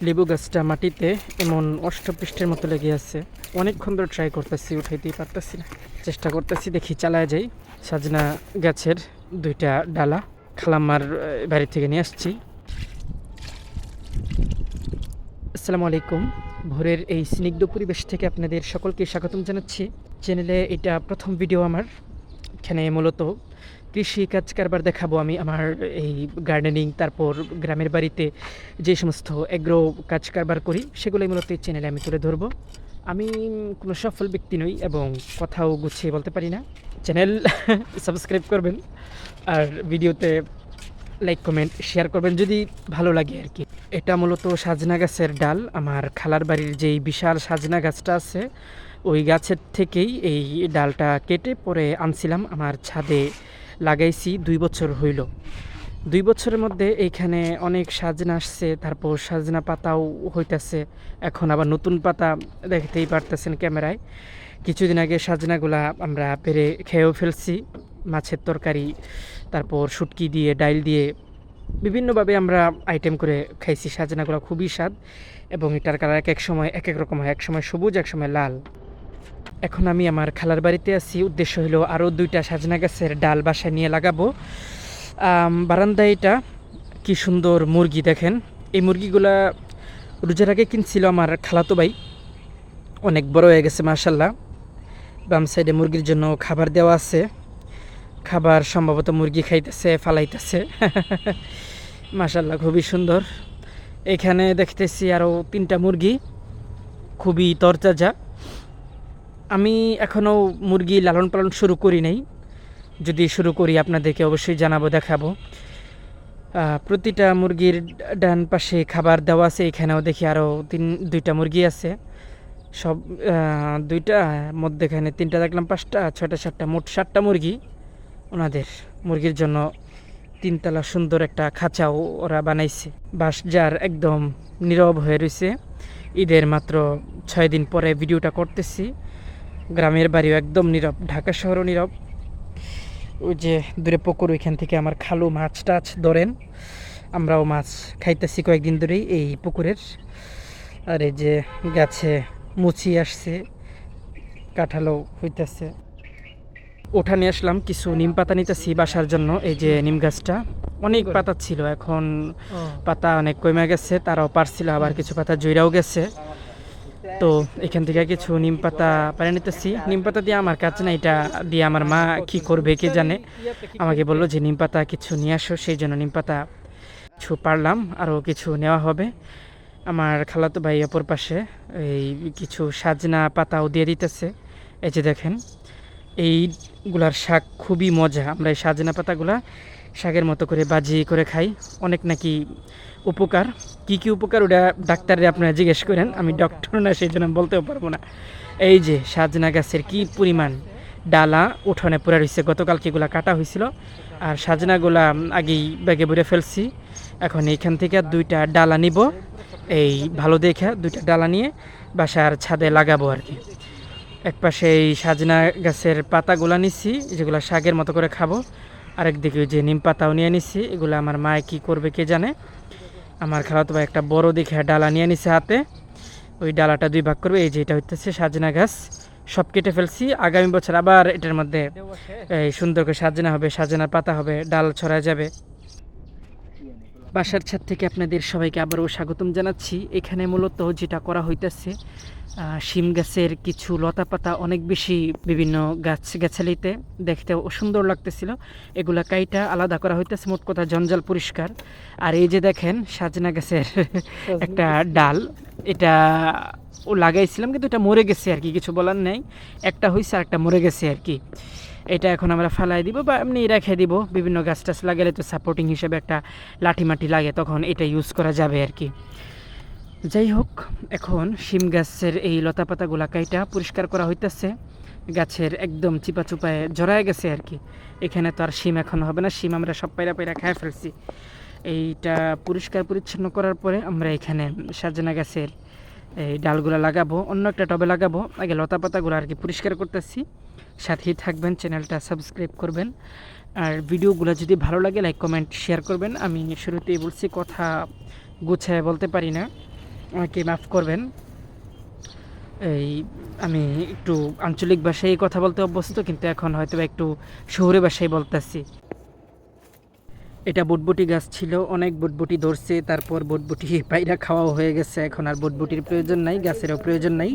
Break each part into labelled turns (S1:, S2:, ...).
S1: লেবু গাছটা মাটিতে এমন অষ্টপৃষ্ঠের মতো লেগে আছে। অনেকক্ষণ ধরে ট্রাই করতেছি, উঠাইতেই পারতেছি না। চেষ্টা করতেছি, দেখি চালায় যাই। সাজনা গাছের 2টা ডালা খালাম্মার বাড়ি থেকে নিয়ে আসছি। আসসালামু আলাইকুম। ভোরের এই স্নিগ্ধ পরিবেশ থেকে আপনাদের সকলকে স্বাগতম জানাচ্ছি। চ্যানেলে এটা প্রথম ভিডিও আমার। এখানে মূলত কৃষি কাজ কারবার দেখাবো আমি আমার এই গার্ডেনিং, তারপর গ্রামের বাড়িতে যে সমস্ত এগ্রো কাজ কারবার করি সেগুলোই মূলত এই চ্যানেলে আমি তুলে ধরবো। আমি কোনো সফল ব্যক্তি নই এবং কথাও গুছিয়ে বলতে পারি না। চ্যানেল সাবস্ক্রাইব করবেন আর ভিডিওতে লাইক কমেন্ট শেয়ার করবেন যদি ভালো লাগে আর কি। এটা মূলত সাজনা গাছের ডাল। আমার খালার বাড়ির যেই বিশাল সাজনা গাছটা আছে ওই গাছের থেকেই এই ডালটা কেটে পরে আনছিলাম, আমার ছাদে লাগাইছি। 2 বছর হইল। 2 বছরের মধ্যে এইখানে অনেক সাজনা আসছে, তারপর সাজনা পাতাও হইতেছে। এখন আবার নতুন পাতা দেখতেই পারতেছেন ক্যামেরায়। কিছুদিন আগে সাজনাগুলা আমরা পেরে খেয়েও ফেলছি, মাছের তরকারি, তারপর শুটকি দিয়ে, ডাইল দিয়ে বিভিন্নভাবে আমরা আইটেম করে খাইছি। সাজনাগুলো খুবই স্বাদ এবং এটার কালার এক এক সময় এক এক রকম হয়, এক সময় সবুজ, এক সময় লাল। এখন আমি আমার খালার বাড়িতে আছি। উদ্দেশ্য হলো আরও 2টা সাজনা গাছের ডাল বাসায় নিয়ে লাগাবো। বারান্দায় এটা কি সুন্দর মুরগি দেখেন। এই মুরগিগুলা রোজার আগে কিনছিল আমার খালাতো ভাই, অনেক বড় হয়ে গেছে মাশাল্লাহ। বাম সাইডে মুরগির জন্য খাবার দেওয়া আছে। খাবার সম্ভবত মুরগি খাইতেছে, ফালাইতেছে। মাশাল্লাহ খুবই সুন্দর। এখানে দেখতেছি আরও 3টা মুরগি, খুবই তরতাজা। আমি এখনও মুরগি লালন পালন শুরু করি নাই। যদি শুরু করি আপনাদেরকে অবশ্যই জানাবো, দেখাবো। প্রতিটা মুরগির ডান পাশে খাবার দেওয়া আছে। এখানেও দেখি আরও 2টা মুরগি আছে। সব 2টা মধ্যেখানে 3টা দেখলাম, 5টা 6টা 7টা, মোট 7টা মুরগি। ওনাদের মুরগির জন্য 3তলা সুন্দর একটা খাঁচাও ওরা বানাইছে। বাঁশঝাড় একদম নীরব হয়ে রয়েছে। ঈদের মাত্র 6 দিন পরে ভিডিওটা করতেছি। গ্রামের বাড়িও একদম নীরব, ঢাকা শহরও নীরব। ওই যে দূরে পুকুর, ওইখান থেকে আমার খালু মাছ টাছ ধরেন, আমরাও মাছ খাইতেছি কয়েকদিন ধরেই এই পুকুরের। আর এই যে গাছে মুচি আসছে, কাঁঠালও হইতেছে। উঠানে আসলাম, কিছু নিম পাতা নিতেছি বাসার জন্য। এই যে নিম গাছটা অনেক পাতা ছিল, এখন পাতা অনেক কমে গেছে। তারাও পারছিল, আবার কিছু পাতা জইরাও গেছে। তো এখান থেকে কিছু নিম পাতা পারে নিতেছি। নিম পাতা দিয়ে আমার কাজ না, এটা দিয়ে আমার মা কি করবে কে জানে। আমাকে বললো যে নিম পাতা কিছু নিয়ে আসো, সেই জন্য নিম পাতা কিছু পারলাম, আরও কিছু নেওয়া হবে। আমার খালাতো ভাই অপর পাশে এই কিছু সাজনা পাতাও দিয়ে দিতেছে। এই যে দেখেন, এইগুলার শাক খুবই মজা। আমরা এই সাজনা পাতাগুলা শাকের মতো করে বাজি করে খাই, অনেক নাকি উপকার। কি কি উপকার ওটা ডাক্তারে আপনারা জিজ্ঞেস করেন, আমি ডক্টর না, সেই জন্য বলতেও পারবো না। এই যে সাজনা গাছের কি পরিমাণ ডালা উঠোনে পড়ে রয়েছে, গতকালকে এগুলা কাটা হয়েছিল। আর সাজনাগুলা আগেই ব্যাগে ভরে ফেলছি। এখন এইখান থেকে 2টা ডালা নিব, এই ভালো দেখে 2টা ডালা নিয়ে বাসার ছাদে লাগাবো আর কি। এক পাশে এই সাজনা গাছের পাতাগুলা নিচ্ছি, যেগুলো শাকের মতো করে খাবো। আরেকদিকে যে নিম পাতাও নিয়ে নিচ্ছি, এগুলো আমার মায়ে কী করবে কে জানে। আমার খালাতো ভাই একটা বড় দেখে ডালা নিয়ে নিছে হাতে, ওই ডালাটা 2 ভাগ করবে। এই যে এটা হচ্ছে সাজনা গাছ, সব কেটে ফেলছি। আগামী বছর আবার এটার মধ্যে এই সুন্দর করে সাজনা হবে, সাজনার পাতা হবে, ডাল ছড়া যাবে। বাসার ছাদ থেকে আপনাদের সবাইকে আবারও স্বাগতম জানাচ্ছি। এখানে মূলত যেটা করা হইতেছে, শিম গাছের কিছু লতা পাতা অনেক বেশি বিভিন্ন গাছালিতে দেখতেও সুন্দর লাগতেছিল, এগুলা কাইটা আলাদা করা হইতেছে। মোট কথা জঞ্জাল পরিষ্কার। আর এই যে দেখেন সাজনা গাছের একটা ডাল, এটা ও লাগাইছিলাম কিন্তু এটা মরে গেছে আর কি, কিছু বলার নেই। একটা হয়েছে আর একটা মরে গেছে আর কি। এটা এখন আমরা ফালাই দিব বা এমনি রেখে দিব। বিভিন্ন গাছ টাছ লাগালে তো সাপোর্টিং হিসেবে একটা লাঠি মাটি লাগে, তখন এটা ইউজ করা যাবে আর কি। যাই হোক, এখন শিম গাছের এই লতা পাতাগুলা কাইটা পরিষ্কার করা হইতেছে। গাছের একদম চিপা চুপায় জড়ায় গেছে আর কি। এখানে তো আর শিম এখন হবে না, শিম আমরা সব পায়রা পায়রা খায় ফেলছি। এইটা পরিষ্কার পরিচ্ছন্ন করার পরে আমরা এখানে সাজনা গাছের এই ডালগুলো লাগাবো, অন্য একটা টবে লাগাবো। আগে লতা পাতাগুলো আর কি পরিষ্কার করতেছি। সাথেই থাকবেন, চ্যানেলটা সাবস্ক্রাইব করবেন। আর ভিডিওগুলো যদি ভালো লাগে লাইক কমেন্ট শেয়ার করবেন। আমি শুরুতেই বলছি, কথা গুছায় বলতে পারি না, আমাকে মাফ করবেন। এই আমি একটু আঞ্চলিক ভাষায় কথা বলতে অভ্যস্ত, কিন্তু এখন হয়তো একটু শহুরে ভাষায় বলতেছি। এটা বটবটি গাছ ছিল, অনেক বটবটি ধরছে, তারপর বটবটি পায়রা খাওয়াও হয়ে গেছে, এখন আর বটবটির প্রয়োজন নাই, গাছেরও প্রয়োজন নাই,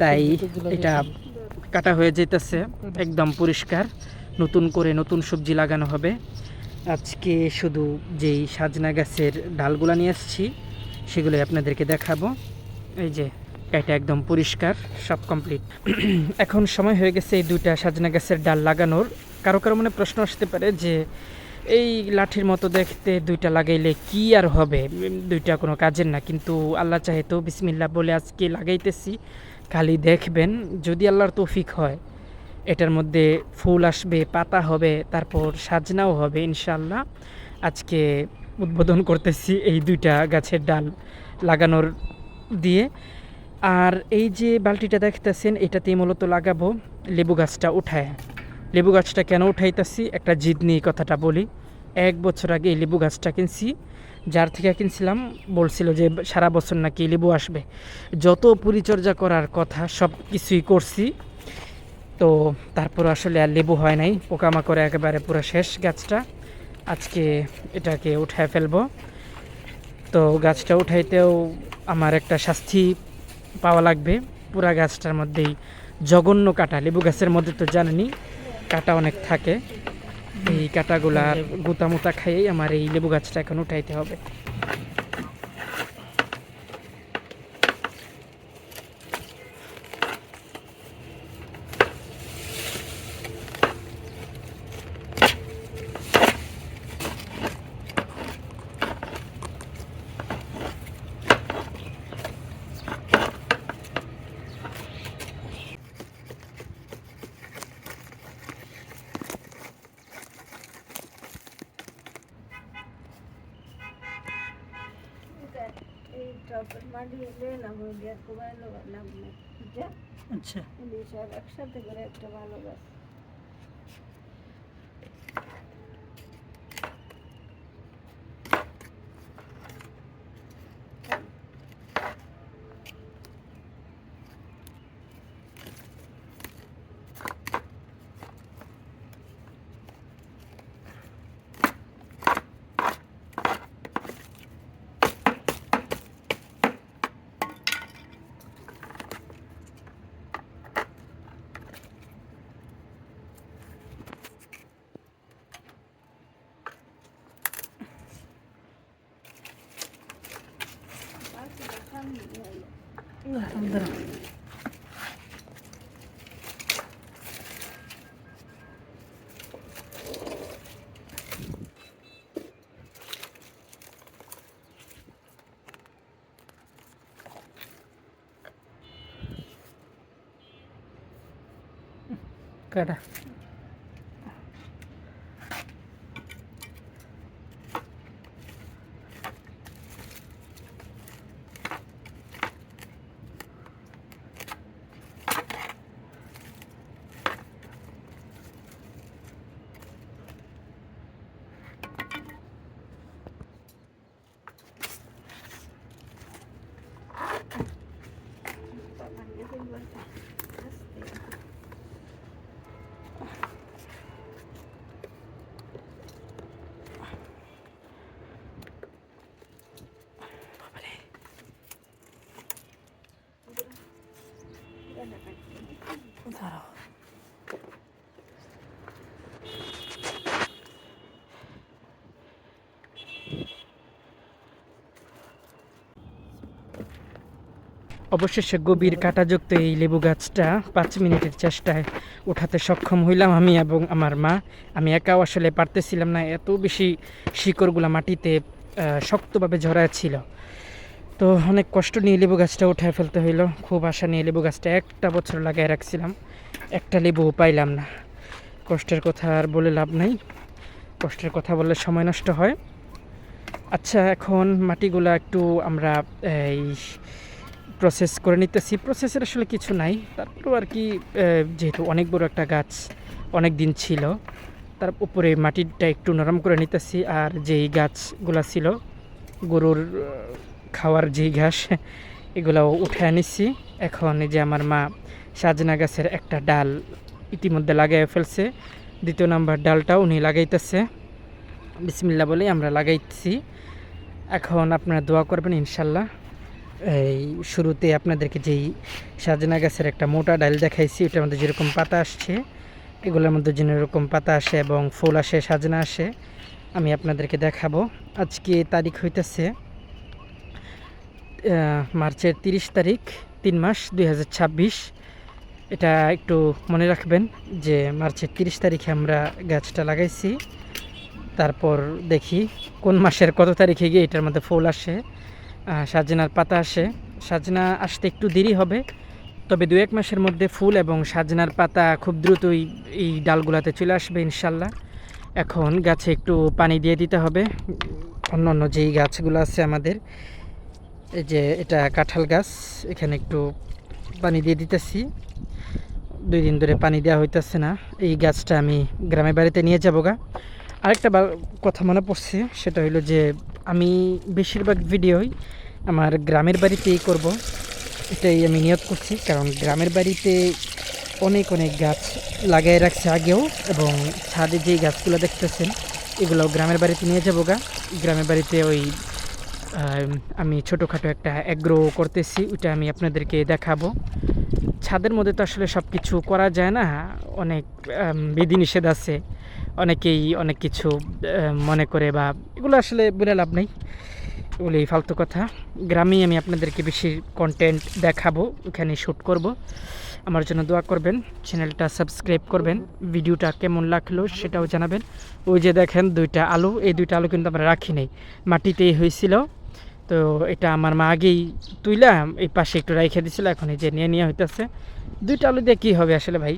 S1: তাই এটা কাটা হয়ে যেতেছে। একদম পরিষ্কার, নতুন করে নতুন সবজি লাগানো হবে। আজকে শুধু যেই সাজনা গাছের ডালগুলো নিয়ে আসছি সেগুলোই আপনাদেরকে দেখাবো। এই যে এটা একদম পরিষ্কার, সব কমপ্লিট। এখন সময় হয়ে গেছে এই দুইটা সাজনা গাছের ডাল লাগানোর। কারো কারো মনে প্রশ্ন আসতে পারে যে এই লাঠির মতো দেখতে দুইটা লাগাইলে কি আর হবে, দুইটা কোনো কাজের না, কিন্তু আল্লাহ চাহে তো বিসমিল্লাহ বলে আজকে লাগাইতেছি। খালি দেখবেন, যদি আল্লাহর তৌফিক হয় এটার মধ্যে ফুল আসবে, পাতা হবে, তারপর সাজনাও হবে ইনশাআল্লাহ। আজকে উদ্বোধন করতেছি এই দুইটা গাছের ডাল লাগানোর দিয়ে। আর এই যে বালতিটা দেখতেছেন, এটাতেই মূলত লাগাবো লেবু গাছটা উঠায়। লেবু গাছটা কেন উঠাইতেছি, একটা জিদ নিয়ে কথাটা বলি। 1 বছর আগে এই লেবু গাছটা কিনছি, যার থেকে কিনছিলাম বলছিল যে সারা বছর নাকি লেবু আসবে। যত পরিচর্যা করার কথা সব কিছুই করছি, তো তারপর আসলে আর লেবু হয় নাই, পোকামাকড়ে একেবারে পুরো শেষ গাছটা। আজকে এটাকে উঠায় ফেলবো। তো গাছটা উঠাইতেও আমার একটা শাস্তি পাওয়া লাগবে। পুরা গাছটার মধ্যেই জঘন্য কাটা, লেবু গাছের মধ্যে তো জানেনই কাটা অনেক থাকে। এই কাটাগুলার গুতামুতা খাইয়েই আমার এই লেবু গাছটা এখন উঠাইতে হবে। আচ্ছা,
S2: একসাথে করে একটা ভালো গাছ।
S1: কাটা দাঁড়াও। অবশেষে গভীর কাঁটাযুক্ত এই লেবু গাছটা 5 মিনিটের চেষ্টায় ওঠাতে সক্ষম হইলাম আমি এবং আমার মা। আমি একাও আসলে পারতেছিলাম না, এত বেশি শিকড়গুলো মাটিতে শক্তভাবে জড়ায় ছিল। তো অনেক কষ্ট নিয়ে লেবু গাছটা উঠায় ফেলতে হইলো। খুব আশা নিয়ে লেবু গাছটা 1টা বছর লাগাই রাখছিলাম, একটা লেবু পাইলাম না। কষ্টের কথা আর বলে লাভ নাই, কষ্টের কথা বললে সময় নষ্ট হয়। আচ্ছা, এখন মাটিগুলা একটু আমরা এই প্রসেস করে নিতেছি। প্রসেসের আসলে কিছু নাই, তারপরেও আর কি, যেহেতু অনেক বড় একটা গাছ, অনেক দিন ছিল, তার উপরে মাটিটা একটু নরম করে নিতেছি। আর যেই গাছগুলা ছিল গরুর খাওয়ার যেই ঘাস এগুলাও উঠে আনিছি। এখন এই যে আমার মা সাজনা গাছের একটা ডাল ইতিমধ্যে লাগাই ফেলছে, দ্বিতীয় নাম্বার ডালটাও উনি লাগাইতেছে। বিসমিল্লা বলে আমরা লাগাইছি। এখন আপনারা দোয়া করবেন ইনশাল্লাহ। এই শুরুতে আপনাদেরকে যেই সাজনা গাছের একটা মোটা ডাল দেখাইছি, ওটার মধ্যে যেরকম পাতা আসছে, এগুলোর মধ্যে যেন এরকম পাতা আসে এবং ফুল আসে, সাজনা আসে, আমি আপনাদেরকে দেখাবো। আজকে তারিখ হইতেছে মার্চের 30 তারিখ, 3 মাস 2026। এটা একটু মনে রাখবেন যে মার্চের 30 তারিখে আমরা গাছটা লাগাইছি। তারপর দেখি কোন মাসের কত তারিখে গিয়ে এটার মধ্যে ফুল আসে, সাজনার পাতা আসে। সাজনা আসতে একটু দেরি হবে, তবে 2-1 মাসের মধ্যে ফুল এবং সাজনার পাতা খুব দ্রুতই এই ডালগুলাতে চলে আসবে ইনশাল্লাহ। এখন গাছে একটু পানি দিয়ে দিতে হবে। অন্য অন্য যেই গাছগুলো আছে আমাদের, এই যে এটা কাঁঠাল গাছ, এখানে একটু পানি দিয়ে দিতেছি। 2 দিন ধরে পানি দেওয়া হইতেছে না। এই গাছটা আমি গ্রামের বাড়িতে নিয়ে যাবো গা। আরেকটা কথা মনে পড়ছে, সেটা হলো যে আমি বেশিরভাগ ভিডিওই আমার গ্রামের বাড়িতেই করব, এটাই আমি নিয়ত করছি। কারণ গ্রামের বাড়িতে অনেক অনেক গাছ লাগাই রাখছে আগেও, এবং ছাদে যেই গাছগুলো দেখতেছেন এগুলো গ্রামের বাড়িতে নিয়ে যাবো গা। গ্রামের বাড়িতে ওই আমি ছোটোখাটো একটা অ্যাগ্রো করতেছি, ওইটা আমি আপনাদেরকে দেখাবো। ছাদের মধ্যে তো আসলে সব কিছু করা যায় না, অনেক বিধিনিষেধ আছে, অনেকেই অনেক কিছু মনে করে, বা এগুলো আসলে বলে লাভ নেই, এগুলি ফালতু কথা। গ্রামেই আমি আপনাদেরকে বেশি কন্টেন্ট দেখাবো, ওখানে শ্যুট করব। আমার জন্য দোয়া করবেন, চ্যানেলটা সাবস্ক্রাইব করবেন, ভিডিওটা কেমন লাগলো সেটাও জানাবেন। ওই যে দেখেন 2টা আলু, এই 2টা আলু কিন্তু আমরা রাখি নাই, মাটিতেই হয়েছিল। তো এটা আমার মা আগেই তুইলা এই পাশে একটু রেখে দিছিল, এখন এই যে নিয়ে হইতেছে। 2টা আলু দিয়ে কী হবে আসলে ভাই।